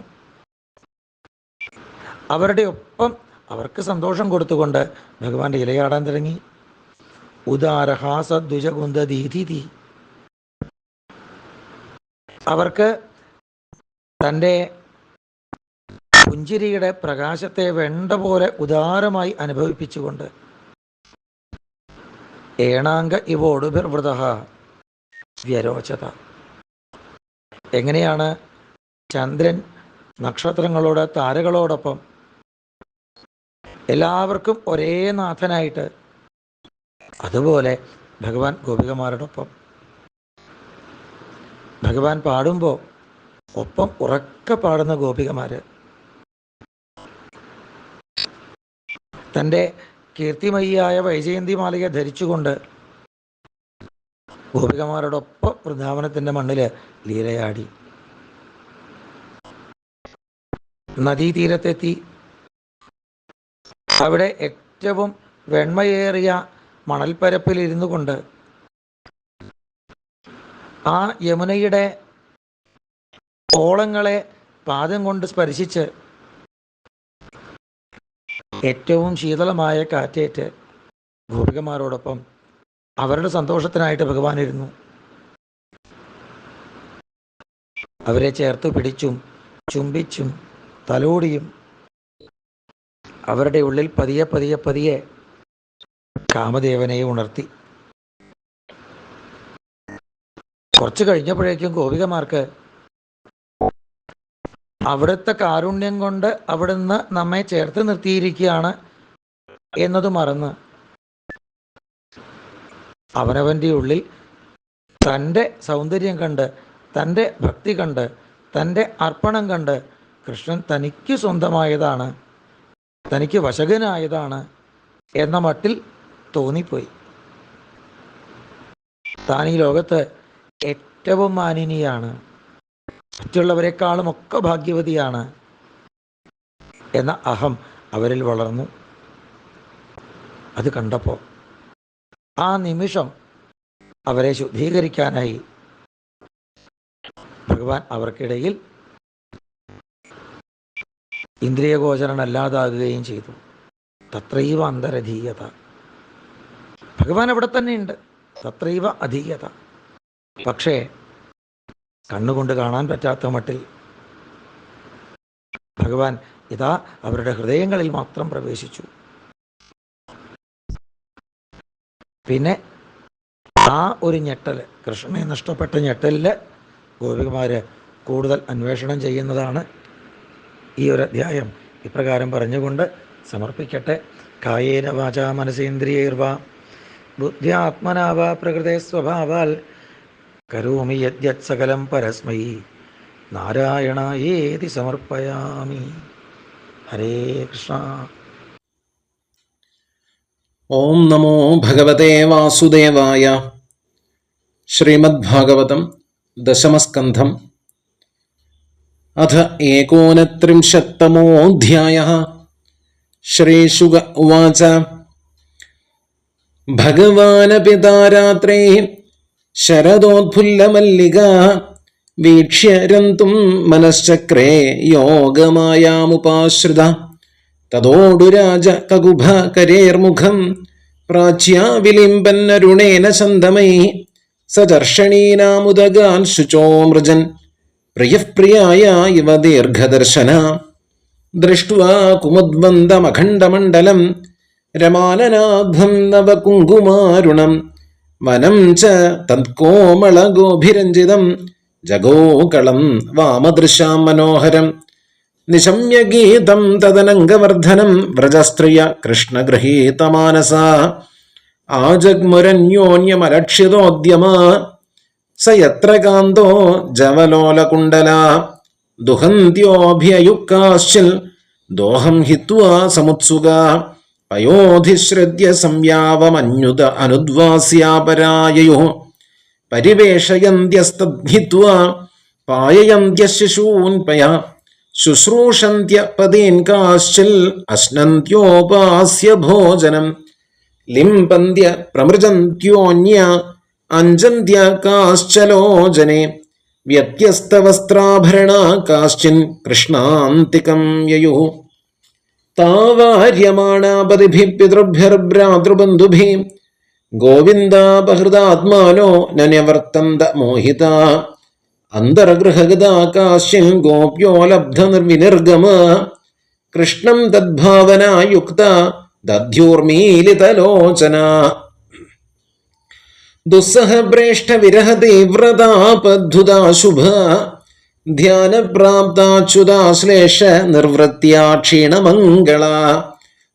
അവരുടെ ഒപ്പം അവർക്ക് സന്തോഷം കൊടുത്തുകൊണ്ട് ഭഗവാൻ ഇലയാടാൻ തുടങ്ങി. ഉദാരഹാസദ്വിജകുന്ദീതി. അവർക്ക് തൻ്റെ പുഞ്ചിരിയുടെ പ്രകാശത്തെ വേണ്ട പോലെ ഉദാരമായി അനുഭവിപ്പിച്ചുകൊണ്ട് ഏണാങ്ക ഇവോടുഭിർവൃത വ്യരോചത. എങ്ങനെയാണ് ചന്ദ്രൻ നക്ഷത്രങ്ങളോട് താരകളോടൊപ്പം എല്ലാവർക്കും ഒരേ നാഥനായിട്ട്, അതുപോലെ ഭഗവാൻ ഗോപികമാരോടൊപ്പം. ഭഗവാൻ പാടുമ്പോൾ ഒപ്പം ഉറക്കെ പാടുന്ന ഗോപികമാർ തൻ്റെ കീർത്തിമയിയായ വൈജയന്തിമാലയെ ധരിച്ചുകൊണ്ട് ഗോപികമാരോടൊപ്പം വൃന്ദാവനത്തിൻ്റെ മണ്ണിൽ ലീലയാടി. നദീതീരത്തെത്തി. അവിടെ ഏറ്റവും വെണ്മയേറിയ മണൽപ്പരപ്പിലിരുന്നു കൊണ്ട് ആ യമുനയുടെ ഓളങ്ങളെ പാദം കൊണ്ട് സ്പർശിച്ച് ഏറ്റവും ശീതളമായ കാറ്റേറ്റ് ഗോപികമാരോടൊപ്പം അവരുടെ സന്തോഷത്തിനായിട്ട് ഭഗവാനിരുന്നു. അവരെ ചേർത്ത് പിടിച്ചും ചുംബിച്ചും തലോടിയും അവരുടെ ഉള്ളിൽ പതിയെ പതിയെ പതിയെ കാമദേവനെ ഉണർത്തി. കുറച്ച് കഴിഞ്ഞപ്പോഴേക്കും ഗോപികമാർക്ക് അവിടുത്തെ കാരുണ്യം കൊണ്ട് അവിടുന്ന് നമ്മെ ചേർത്ത് നിർത്തിയിരിക്കുകയാണ് എന്നത് മറന്ന് അവനവൻ്റെ ഉള്ളിൽ തൻ്റെ സൗന്ദര്യം കണ്ട്, തൻ്റെ ഭക്തി കണ്ട്, തൻ്റെ അർപ്പണം കണ്ട് കൃഷ്ണൻ തനിക്ക് സ്വന്തമായതാണ്, തനിക്ക് വശകനായതാണ് എന്ന മട്ടിൽ തോന്നിപ്പോയി. താൻ ഈ ലോകത്ത് ഏറ്റവും മാനിനിയാണ്, മറ്റുള്ളവരെക്കാളും ഒക്കെ ഭാഗ്യവതിയാണ് എന്ന അഹം അവരിൽ വളർന്നു. അത് കണ്ടപ്പോൾ ആ നിമിഷം അവരെ ശുദ്ധീകരിക്കാനായി ഭഗവാൻ അവർക്കിടയിൽ ഇന്ദ്രിയഗോചരനല്ലാതാകുകയും ചെയ്തു. തത്രൈവ അന്തരധീയത. ഭഗവാൻ അവിടെ തന്നെയുണ്ട്, തത്രൈവ അധീയത. പക്ഷേ കണ്ണുകൊണ്ട് കാണാൻ പറ്റാത്ത മട്ടിൽ ഭഗവാൻ ഇതാ അവരുടെ ഹൃദയങ്ങളിൽ മാത്രം പ്രവേശിച്ചു. പിന്നെ ആ ഒരു ഞെട്ടൽ, കൃഷ്ണനെ നഷ്ടപ്പെട്ട ഞെട്ടലിൽ ഗോപികമാർ കൂടുതൽ അന്വേഷണം ചെയ്യുന്നതാണ് ഈ ഒരു അധ്യായം. ഇപ്രകാരം പറഞ്ഞുകൊണ്ട് സമർപ്പിക്കട്ടെ. കായേന വാചാ മനസേന്ദ്രിയൈർവാ ബുദ്ധ്യാത്മനാ വാ പ്രകൃതേ സ്വഭാവാൽ കരോമി യദ്യത് സകലം പരസ്മൈ നാരായണായേതി സമർപ്പയാമി. ഹരേ കൃഷ്ണ. ഓം നമോ ഭഗവതേ വാസുദേവായ. ശ്രീമദ്ഭാഗവതം ദശമസ്കന്ധം അഥ ഏകോനത്രിംശത്തമോऽധ്യായഃ. ശ്രീശുക ഉവാച. ഭഗവാനപി താരാത്രേ ശരദോത്ഫുല്ലമല്ലികാ വീക്ഷ്യ രന്തും മനശ്ചക്രേ യോഗമായാമുപാശ്രിത. തതോടുരാജ കകുഭ കരേർമുഖം പ്രാച്യാ വിലിംബന്നരുണേന ചന്ദമൈ സചർഷണീനാമുദഗാൻ ശുചോ മൃജൻ പ്രിയഃപ്രിയായ ഇവ ദീർഘദർശന. ദൃഷ്ട്വാ കുമുദ്വന്ദമഖണ്ഡമണ്ഡലം രമാനനാഭം നവകുങ്കുമാരുണം വനം ച തത്കോമളഗോഭിരഞ്ജിതം ജഗോകളം വാമദൃശാം മനോഹരം. നിശമ്യ ഗീതം തദനംഗവർദ്ധനം വ്രജസ്ത്രിയ കൃഷ്ണഗൃഹീതമാനസ ആജഗ്മുരന്യോന്യമലക്ഷ്യതോദ്യമാ സ യത്ര കാന്തോ ജവലോലകുണ്ടല ദുഹന്ത്യോഭ്യയുക്കാശ്ചിൽ ദോഹം ഹിത്വാ സമുത്സുക പയോധിശ്രദ്യ സംയാവമന്യുത അനുദ്വാസ്യാപരായയോ പരിവേഷയന്ത്യസ്തദ്ഭിത്വാ പായയന്ത്യശിശൂൻപയ ശുശ്രൂഷന്ത്യ പദീൻ കാശ്ചിൽ അശ്നന്ത്യോപാസ്യ ഭോജനം ലിംപന്ത്യ പ്രമൃജന്ത്യോന്യ അഞ്ജന്ത്യ കാശ്ചലോചനെ വ്യത്യസ്തവസ്ത്രാഭരണാ കാശ്ചിൻ കൃഷ്ണാന്തികം യയു താവാര്യമാണാപതിഭിः പിതൃഭ്യർഭ്രാതൃബന്ധുഭിः ഗോവിന്ദാപഹൃതാത്മാനോ നന്യവർത്തന്ത മോഹിതാ അന്തർഗൃഹഗതാ കാശ്ചിൻ ഗോപ്യോ ലബ്ധനിർവിനിർഗമ കൃഷ്ണം തദ്ഭാവനായുക്ത ദധ്യൂർമീലിതലോചന ദുസ്സഹപ്രേഷ്ഠ വിരഹ തീവ്രതാപദ്ധുതാ ശുഭ ധ്യാനപ്രാപ്താച്യുതാശ്ലേഷ നിർവൃത്യാ ക്ഷീണമംഗള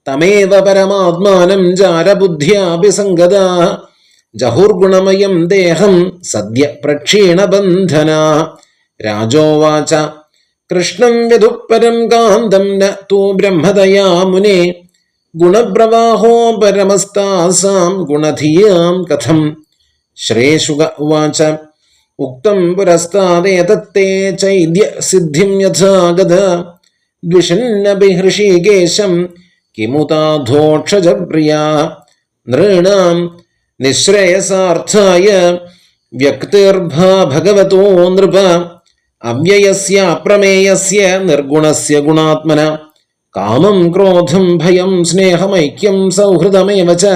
തമേവ പരമാത്മാനം ജാരബുദ്ധ്യാഭിസംഗത ജഹുർഗുണമയം ദേഹം സദ്യ പ്രക്ഷീണബന്ധന രാജോവാച കൃഷ്ണം വിദുഃപരം കാന്തം ന തൂ ബ്രഹ്മദയാ മുനെ ഗുണപ്രവാഹോ പരമസ്താസാം ഗുണധിയാം കഥം ശ്രേഷുക ഉവാച ഉക്തം പുരസ്താദേതത്തെ ചൈദ്യ സിദ്ധിം യഥാഗത ദ്വിഷന്നപി ഹൃഷീകേശം കിമുതാധോക്ഷജ പ്രിയ നൃണാം നിശ്രേയസാർത്ഥായ വ്യക്തിർഭാ ഭഗവതോ നൃപ അവ്യയസ്യ അപ്രമേയസ്യ നിർഗുണസ്യ ഗുണാത്മന കാമം ക്രോധം ഭയം സ്നേഹമൈക്യം സൗഹൃദമേവ ച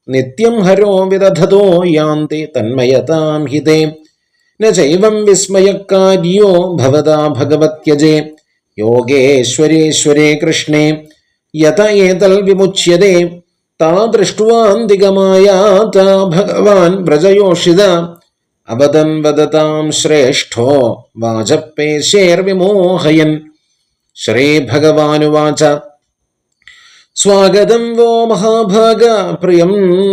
നിത്യം ഹരോ വിദധതോ യാന്തി തന്മയതാം ഹിതേ ന ചൈവം വിസ്മയക്കാര്യോ ഭവതാ ഭഗവത്യജേ യോഗേശ്വരേശ്വരേ കൃഷ്ണേ യത ഏതൽ വിമുച്യതേ താ ദൃഷ്ട്വാന്തികമായാതാ ഭഗവാൻ വ്രജയോഷിത അവദൻ വദതാം ശ്രേഷ്ഠോ വാചപേശേർവിമോഹയൻ ശ്രീഭഗവാനുവാച സ്വാഗതം വോ മഹാഭാഗ പ്രിയം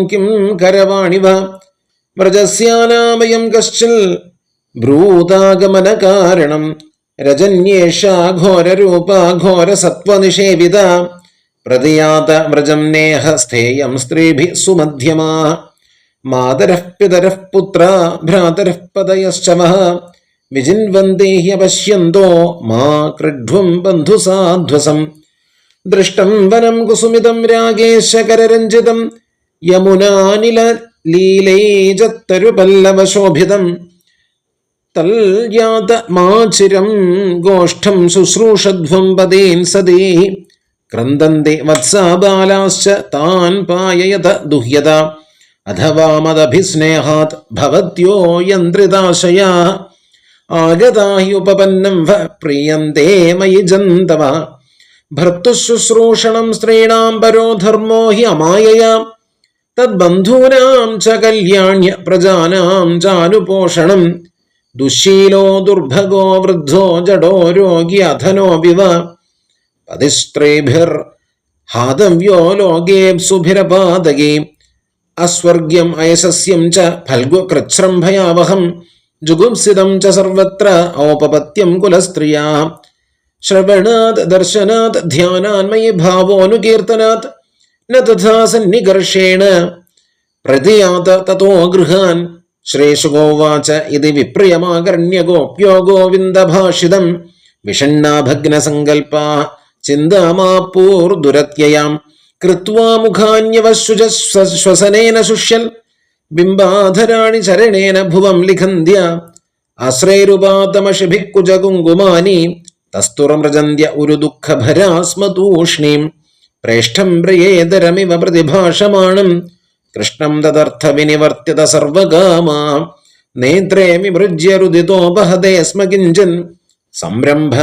കിം കരവാണിവ വ്രജസ്യാനാമയം കശ്ചിൽ ഭ്രൂതാഗമന കാരണം രജന്യേഷ ഘോരരൂപ ഘോരസത്വനിഷേവിത പ്രതിയാത വ്രജം നേഹ സ്ഥേയം സ്ത്രീഭിः സുമധ്യമാ മാതരഃ പിതരഃ പുത്ര ഭ്രാതരഃ പദയശ്ച വഃ വിജിൻവന്തി ഹ്യപശ്യന്തോ മാ ക്രുധ്വം ബന്ധുസാധ്വസം ദൃഷ്ടം വനം കുസുമിതം രാഗേശകരരഞ്ജിതം യമുനാനില ലീലൈജത്തരുപല്ലവശോഭിതം തൽയാത മാചിരം ഗോഷ്ഠം ശുശ്രൂഷധ്വം പദീൻ സദീ ക്രന്ദന്തി വത്സാ ബാലാശ്ച താൻ പായയത ദുഹ്യത അഥവാ മദഭിസ്നേഹാത് ഭവത്യോ യന്ത്രിതാശയാ ആഗതാ ഹി ഉപപന്നം വ പ്രിയന്തേ മയി ജന്തവ ഭർത്തുശുശ്രൂഷണം സ്ത്രീണാം പരോ ധർമ്മോ ഹി അമായയാ തദ്ബന്ധൂനാം ച കല്യാണ്യ പ്രജാനാം ചാനുപോഷണം ദുശ്ശീലോ ദുർഭഗോ വൃദ്ധോ ജഡോ രോഗി അധനോപിവ പതിസ്ത്രീഭിർ ഹാതവ്യോ ലോകേപ്സുഭിരപാതകേ അസ്വർഗ്യം അയശസ്യം ച ഫൽഗുകൃച്ഛ്രംഭയാവഹം ജുഗുപ്സിതം ച സർവത്ര ഔപപത്യം കുലസ്ത്രിയാ ശ്രവണാത് ദർശനാത് ധ്യാനാന്മയി ഭാവോനുകീർത്തനാത് ന തഥാ സന്നികർഷേണ പ്രതിയാത തതോ ഗൃഹാൻ ശ്രേഷുഗോവാച ഇതി വിപ്രിയമാകർണ്യ ഗോപ്യോ ഗോവിന്ദഭാഷിതം വിഷണ്ണാഭഗ്നസങ്കൽപ്പാ ചിന്താമാപൂർദുരത്യയാം കൃത്വാ മുഖാന്യവശ്വസനേന ശുഷ്യൽ ബിംബാധരാണി ചരണേന ഭുവം ലിഖന്ത്യ ആശ്രൈരുപാതമഷിഭിഃ കുജകുങ്കുമാനി തസ്തുറമൃജന്ത്യ ഒരു ദുഃഖഭരാസ്മതൂഷ്ണീം പ്രേഷ്ഠം പ്രിയേതരമിവ പ്രതിഭാഷമാണം കൃഷ്ണം തദർത്ഥ വിനിവർത്തിത സർവകാമാ നേത്രേ വിമൃജ്യ രുദിതോപഹതേ സ്മ കിഞ്ചൻ സംരംഭ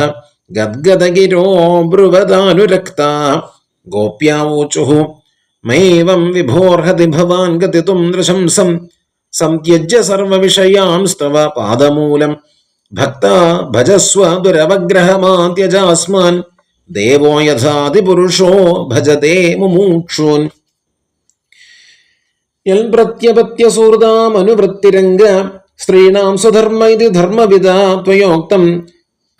ഗദ്ഗദഗിരോ ബ്രുവദാനുരക്ത ഗോപ്യാവൂചുഃ മൈവം വിഭോർഹതി ഭവാൻ ഗതിതും നൃശംസം സംത്യജ്യ സർവവിഷയാംസ്തവ പാദമൂലം ഭക്താ ഭജസ്വ ദുരവഗ്രഹമാത്യജാസ്മാൻ ദേവോ യഥാതിപുരുഷോ ഭജതേ മുമൂക്ഷൂൻ യൽ പ്രത്യപത്യസൂർദാമനുവൃത്തിരംഗ സ്ത്രീണാം സ്വധർമ്മ ഇതി ധർമ്മവിദാ ത്വയോക്തം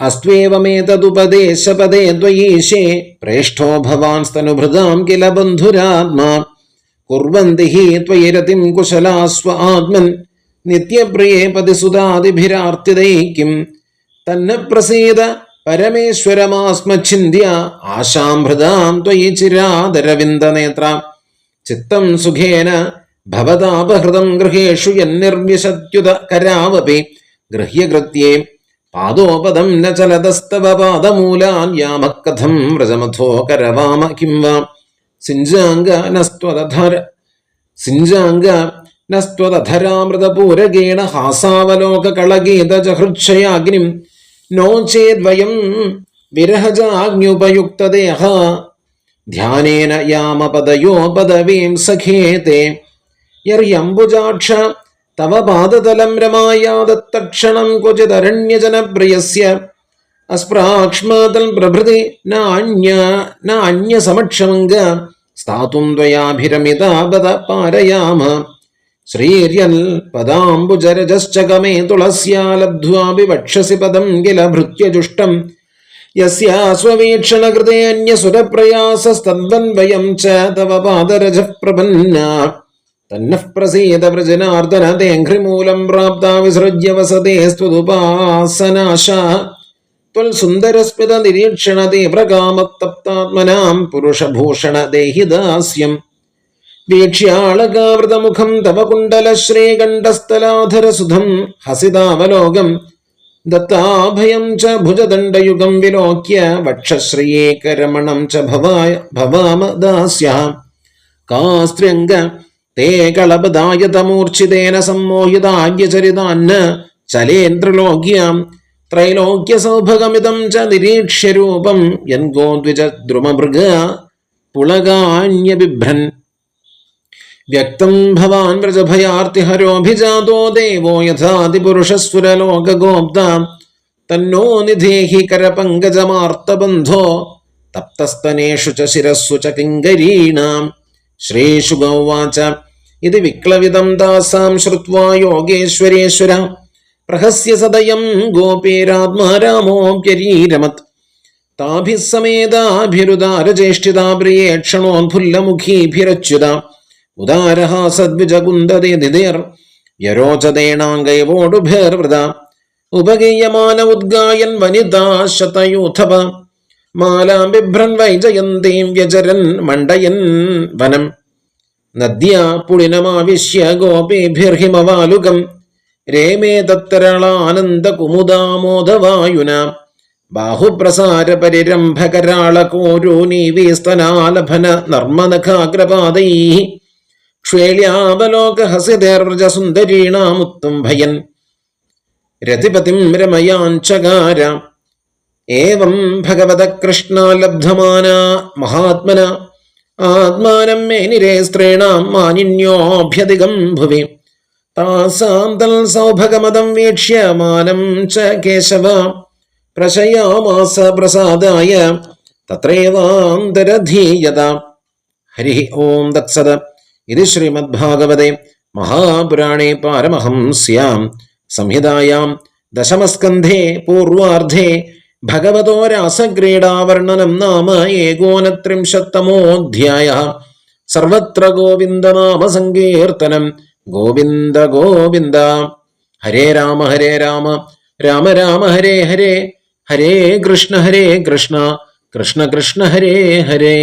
അസ്ത്വേവമേതദുപദേശപദേ ദ്വയീശേ പ്രേഷ്ഠോ ഭവാൻ സ്തനുഭൃതാം കില ബന്ധുരാത്മാ കുർവന്തി ഹി ത്വയി രതിം കുശലാസ്വ ആത്മൻ നിത്യപ്രിയേ പതിസുതാദിഭിരാർത്തിതൈക്യം തന്ന പ്രസീദ പരമേശ്വരമാസ്മച്ഛിന്യ ആശാം ഹൃദാം ത്വയി ചിരാദരവിന്ദനേത്ര ചിത്തം സുഖേന ഭവതാപഹൃതം ഗൃഹേഷു യന്നിർവിശത്യുത കരാവപി ഗൃഹ്യകൃത്യേ പാദോപദം ന ചലതസ്തവ പാദമൂലാൻ യാമക്കഥം വ്രജമഥോ കരവാമ കിം വാ സിഞ്ചാംഗ നസ്ത്വധരാമൃതപൂരകേണ ഹാസാവലോകകളഗീതജഹൃച്ഛയാഗ്നിം നോ ചേദ്വയം വിരഹജാഗ്നുപയുക്തദേഹ ധ്യാനേന യാമപദയോ പദവീം സഖേതേ യർയംബുജാക്ഷ തവ പാദതലം രമായാദത്തക്ഷണം ക്വചിദരണ്യജനപ്രിയസ്യ അസ്പ്രാക്ഷ്മാതൽ പ്രഭൃതി നാന്യസമക്ഷമംഗ സ്ഥാതും ത്വയാഭിരമിതാപദ പാരയാമ ശ്രീര്യൽ പദാംബുജരജശ്ചകമേ തുളസ്യാ ലബ്ധ്വാപി വക്ഷസി പദം കില ഭൃത്യജുഷ്ടം യസ്യാസ്വവീക്ഷണകൃതേ അന്യസുരപ്രയാസസ്തദ്വന്വയം ച തവ പാദരജഃ പ്രപന്ന തന്നഃ പ്രസീദ വ്രജനാർദ്ദന തേഘ്രിമൂലം പ്രാപ്താ വിസൃജ്യ വസതേ സ്ത്വദുപാസനാശ ത്വൽസുന്ദരസ്മിത നിരീക്ഷണ തീവ്രകാമത്തപ്താത്മനാം പുരുഷഭൂഷണ ദേഹിദാസ്യം വീക്ഷ്യാളകാവൃതമുഖം തവ കുണ്ടലശ്രീകണ്ഠസ്ഥലാധരസുധം ഹസിതാവലോകം ദത്താഭയം ച ഭുജദണ്ഡയുഗം വിലോക്യ വക്ഷശ്രിയേകരമണം ച ഭവാമ ദാസ്യ കാസ്ത്ര്യംഗ തേ കളപദായതമൂർച്ഛിതേന സമ്മോഹിതാഗ്യചരിതാന്ന ചലേന്ദ്രലോക്യാം ത്രൈലോക്യസൗഭഗമിതം ച നിരീക്ഷ്യ രൂപം യൻഗോദ്വിജ ദ്രുമമൃഗ പുളകാന്യബിഭ്രൻ വ്യക്തം ഭവാൻ വ്രജഭയാർത്തിഹരോഭിജാതോ ദേവോ യഥാതിപുരുഷസ്ഫുരലോകഗോപ്ത തന്നോ നിധേഹി കരപങ്കജമാർത്തബന്ധോ തപ്തസ്തനേഷു ച ശിരസ്സു ച കിങ്കരീണാം. ശ്രീശുക ഉവാച ഇതി വിക്ലവിദം ദാസാം ശ്രുത്വാ യോഗേശ്വരേശ്വര പ്രഹസ്യ സദയം ഗോപീരാത്മാ രാമോപ്യരീരമത് താഭിः സമേതാഭിരുദാരചേഷ്ടിതാ പ്രിയേക്ഷണോദ്ഫുല്ലമുഖീഭിരച്യുത ഉദാരഹാസദ്വിജകുന്ദതിഥിർ യരോചതേണാംഗൈവോടുഭിർവൃത ഉപഗീയമാന ഉദ്ഗായൻ വനിതാ ശതയൂഥപ മാലാം ബിഭ്രൻ വൈജയന്തീം വ്യചരൻ മണ്ഡയൻ വനം നദ്യാ പുളിനമാവിശ്യ ഗോപീഭിർഹിമവാലുകം രേമേ തത്തരളാനന്ദകുമുദാമോദവായുന ബാഹുപ്രസാര പരിരംഭകരാളകോരൂനീവീസ്തനാലഭന നർമ്മനഖാഗ്രപാദൈ ക്ഷേള്യാവലോകഹസിതേർവ്രജസുന്ദരീണാമുത്തുംഭയൻ രതിപതിം രമയാഞ്ചകാര ഏവം ഭഗവത കൃഷ്ണ ലബ്ധമാന മഹാത്മന ആത്മാനം മേനിരേ സ്ത്രീണാം മാനിന്യോഭ്യധികം ഭുവി താസാം തൽ സൗഭഗമദം വീക്ഷ്യ മാനം ച കേശവ പ്രശയാമാസ പ്രസാദായ തത്രേവാന്തരധീയത. ഹരി ഓം തത്സത്. ഇത് ശ്രീമദ്ഭാഗവതേ മഹാപുരാണേ പാരമഹംസ്യാം സംഹിതായാം ദശമസ്കന്ധേ പൂർവാർദ്ധേ ഭഗവതോ രാസക്രീഡാവർണ്ണനം നാമ ഏകോനത്രിംശത്തമോऽധ്യായഃ. സർവത്ര ഗോവിന്ദനാമ സങ്കീർത്തനം. ഗോവിന്ദ ഗോവിന്ദ. ഹരേ രാമ രാമ രാമ ഹരേ ഹരേ, ഹരേ കൃഷ്ണ കൃഷ്ണ കൃഷ്ണ ഹരേ ഹരേ.